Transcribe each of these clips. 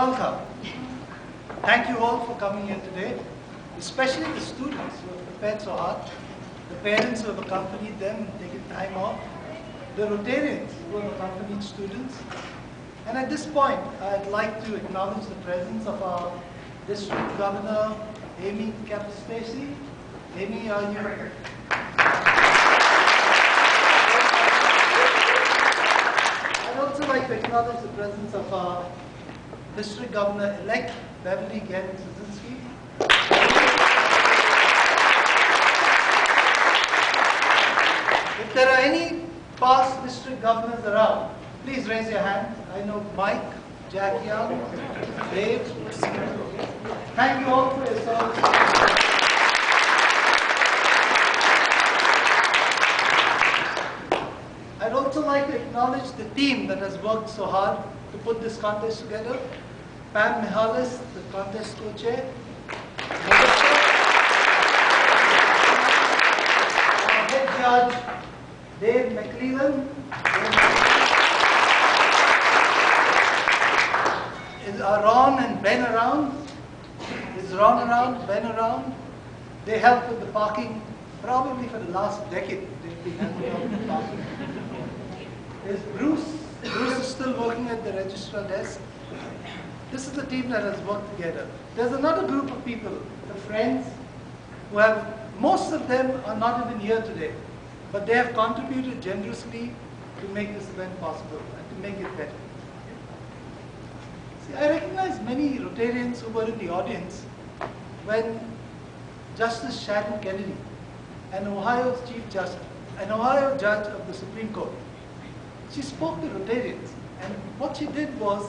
welcome. Thank you all for coming here today, especially the students who have prepared so hard, the parents who have accompanied them and taken time off, the Rotarians who have accompanied students. And at this point, I'd like to acknowledge the presence of our District Governor, Amy Capostacey. Amy, are you here? I'd also like to acknowledge the presence of our District Governor-elect, Beverly Gant-Szyszynski. If there are any past district governors around, please raise your hand. I know Mike, Jack Young, Dave. Thank you all for your service. I'd also like to acknowledge the team that has worked so hard to put this contest together. Pam Mihalis, the contest co-chair. Our head judge, Dave McClellan. Is Ron and Ben around? Is Ron around? Ben around? They helped with the parking, probably for the last decade. They've been helping out with the parking. There's Bruce. Bruce is still working at the registrar desk. This is the team that has worked together. There's another group of people, the friends, who have, most of them are not even here today, but they have contributed generously to make this event possible and to make it better. See, I recognize many Rotarians who were in the audience when Justice Sharon Kennedy, an Ohio judge of the Supreme Court, she spoke to Rotarians, and what she did was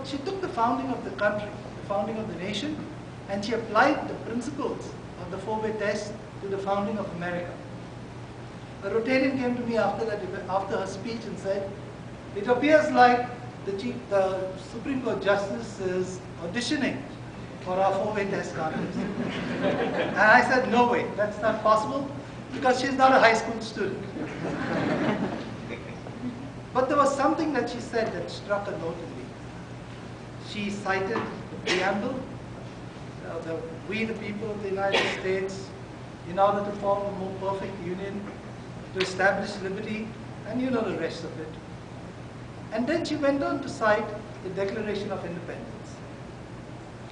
she took the founding of the country, the founding of the nation, and she applied the principles of the four-way test to the founding of America. A Rotarian came to me after her speech and said, "It appears like the Supreme Court Justice is auditioning for our four-way test contest." And I said, "No way, that's not possible, because she's not a high school student." But there was something that she said that struck a note in me. She cited the preamble, we the people of the United States, in order to form a more perfect union, to establish liberty, and you know the rest of it. And then she went on to cite the Declaration of Independence.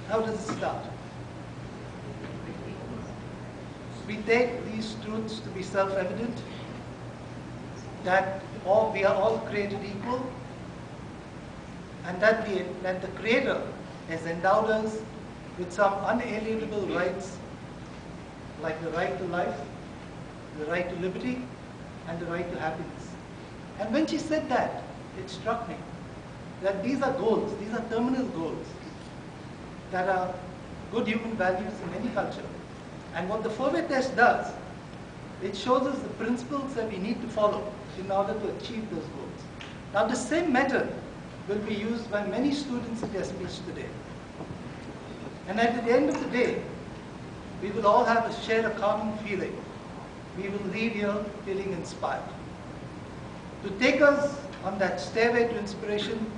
How does it start? We take these truths to be self-evident, that we are all created equal, and that the Creator has endowed us with some unalienable rights, like the right to life, the right to liberty, and the right to happiness. And when she said that, it struck me that these are goals, these are terminal goals that are good human values in any culture. And what the four-way test does, it shows us the principles that we need to follow in order to achieve those goals. Now, the same method will be used by many students in their speech today. And at the end of the day, we will all share a common feeling. We will leave here feeling inspired. To take us on that stairway to inspiration,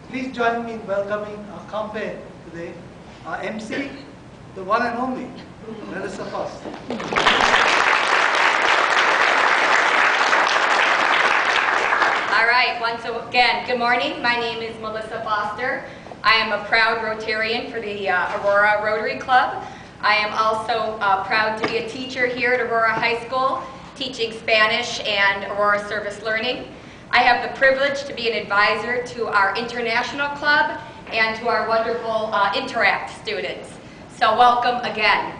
please join me in welcoming our compere today, our MC, the one and only, Melissa Foster. All right, once again, good morning. My name is Melissa Foster. I am a proud Rotarian for the Aurora Rotary Club. I am also proud to be a teacher here at Aurora High School, teaching Spanish and Aurora Service Learning. I have the privilege to be an advisor to our international club and to our wonderful Interact students. So welcome again.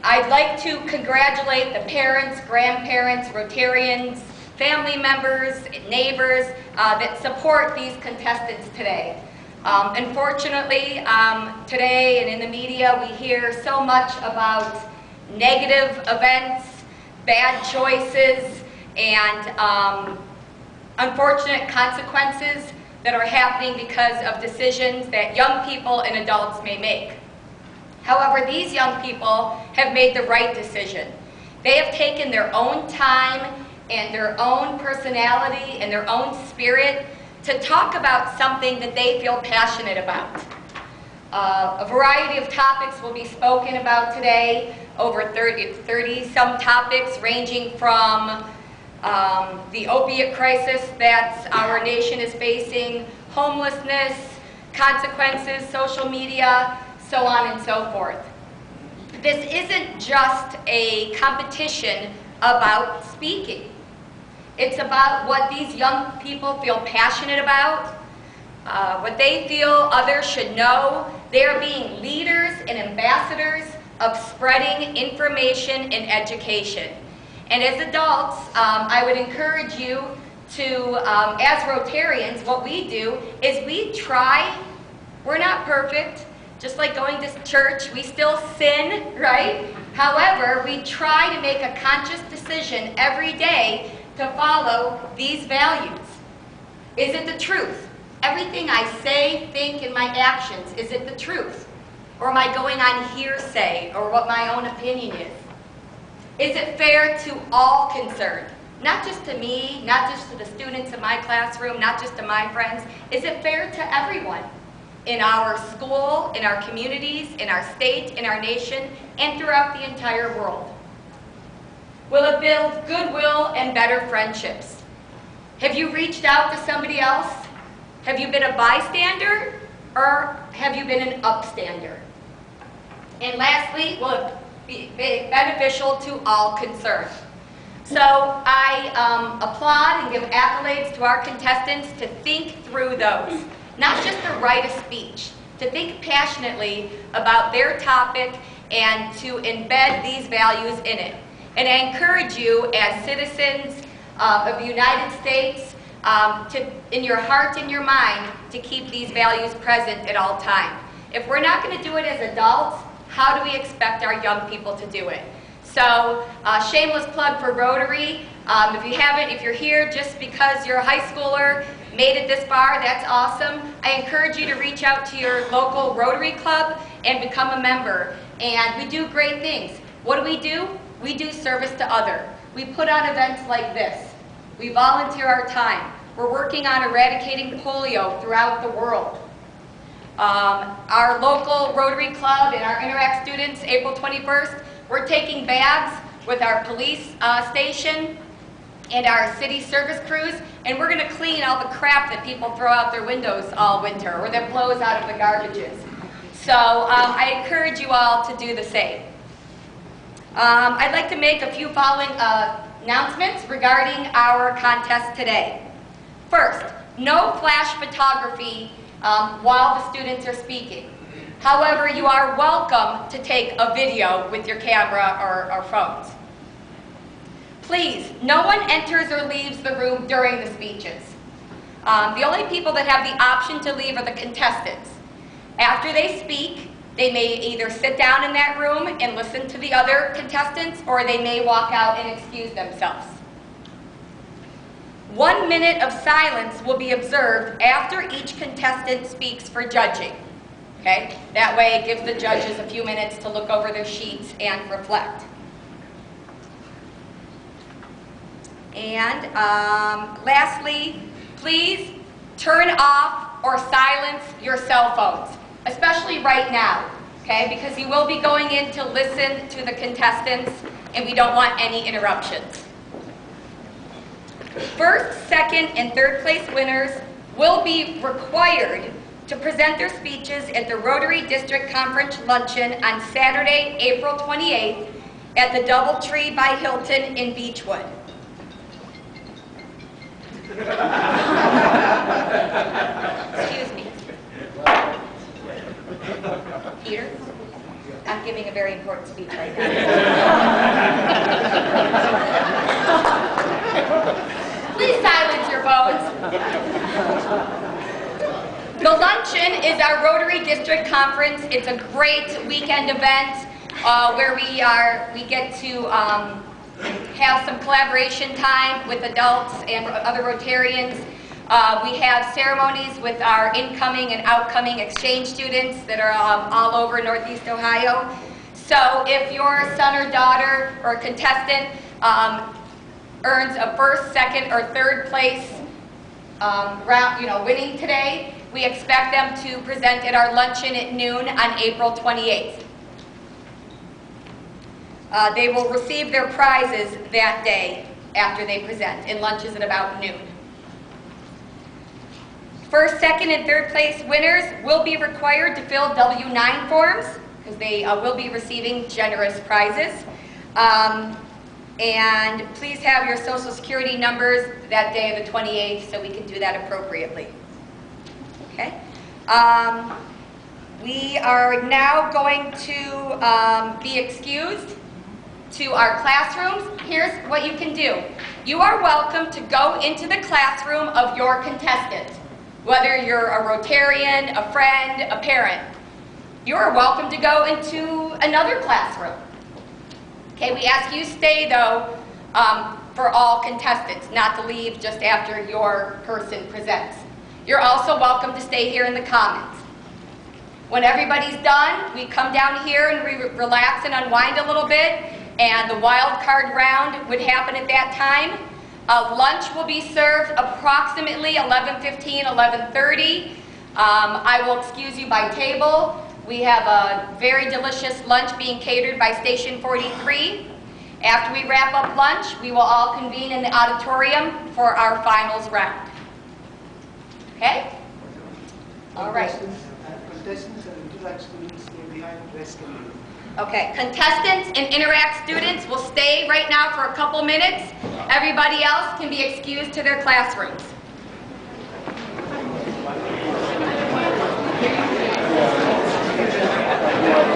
I'd like to congratulate the parents, grandparents, Rotarians, family members, neighbors that support these contestants today. Unfortunately, today and in the media, we hear so much about negative events, bad choices, and unfortunate consequences that are happening because of decisions that young people and adults may make. However, these young people have made the right decision. They have taken their own time and their own personality and their own spirit to talk about something that they feel passionate about. A variety of topics will be spoken about today, over 30-some topics ranging from the opiate crisis that our nation is facing, homelessness, consequences, social media, so on and so forth. This isn't just a competition about speaking. It's about what these young people feel passionate about, what they feel others should know. They are being leaders and ambassadors of spreading information and education. And as adults, I would encourage you to, as Rotarians, what we do is we try. We're not perfect. Just like going to church, we still sin, right? However, we try to make a conscious decision every day to follow these values. Is it the truth? Everything I say, think, and my actions, is it the truth? Or am I going on hearsay or what my own opinion is? Is it fair to all concerned? Not just to me, not just to the students in my classroom, not just to my friends. Is it fair to everyone? In our school, in our communities, in our state, in our nation, and throughout the entire world? Will it build goodwill and better friendships? Have you reached out to somebody else? Have you been a bystander, or have you been an upstander? And lastly, will it be beneficial to all concerned? So I applaud and give accolades to our contestants to think through those. Not just to write a speech, to think passionately about their topic and to embed these values in it. And I encourage you as citizens of the United States in your heart and your mind to keep these values present at all times. If we're not going to do it as adults, how do we expect our young people to do it? So, shameless plug for Rotary. If you haven't, if you're here just because you're a high schooler, made it this far, that's awesome. I encourage you to reach out to your local Rotary Club and become a member. And we do great things. What do? We do service to other. We put on events like this. We volunteer our time. We're working on eradicating polio throughout the world. Our local Rotary Club and our Interact students, April 21st, we're taking bags with our police station and our city service crews, and we're going to clean all the crap that people throw out their windows all winter or that blows out of the garbages. So I encourage you all to do the same. I'd like to make a few following announcements regarding our contest today. First, no flash photography while the students are speaking. However, you are welcome to take a video with your camera or phones. Please, no one enters or leaves the room during the speeches. The only people that have the option to leave are the contestants. After they speak, they may either sit down in that room and listen to the other contestants, or they may walk out and excuse themselves. 1 minute of silence will be observed after each contestant speaks for judging. Okay? That way it gives the judges a few minutes to look over their sheets and reflect. And lastly, please turn off or silence your cell phones, especially right now, okay? Because you will be going in to listen to the contestants, and we don't want any interruptions. First, second, and third place winners will be required to present their speeches at the Rotary District Conference Luncheon on Saturday, April 28th at the DoubleTree by Hilton in Beechwood. Excuse me. Peter? I'm giving a very important speech right now. Please silence your phones. The luncheon is our Rotary District Conference. It's a great weekend event where we get to have some collaboration time with adults and other Rotarians. We have ceremonies with our incoming and outcoming exchange students that are all over Northeast Ohio. So if your son or daughter or contestant earns a first, second, or third place winning today, we expect them to present at our luncheon at noon on April 28th. They will receive their prizes that day after they present, and lunch is at about noon. First, second, and third place winners will be required to fill W-9 forms because they will be receiving generous prizes. And please have your social security numbers that day of the 28th so we can do that appropriately. Okay? We are now going to be excused to our classrooms. Here's what you can do. You are welcome to go into the classroom of your contestant. Whether you're a Rotarian, a friend, a parent, you are welcome to go into another classroom. Okay, we ask you stay though for all contestants, not to leave just after your person presents. You're also welcome to stay here in the commons. When everybody's done, we come down here and we relax and unwind a little bit, and the wild card round would happen at that time. Lunch will be served approximately 11:15, 11:30. I will excuse you by table. We have a very delicious lunch being catered by Station 43. After we wrap up lunch, we will all convene in the auditorium for our finals round. Okay? All right. Contestants and Interact students stay behind, rest and leave. Okay, contestants and Interact students will stay right now for a couple minutes. Everybody else can be excused to their classrooms. Yeah.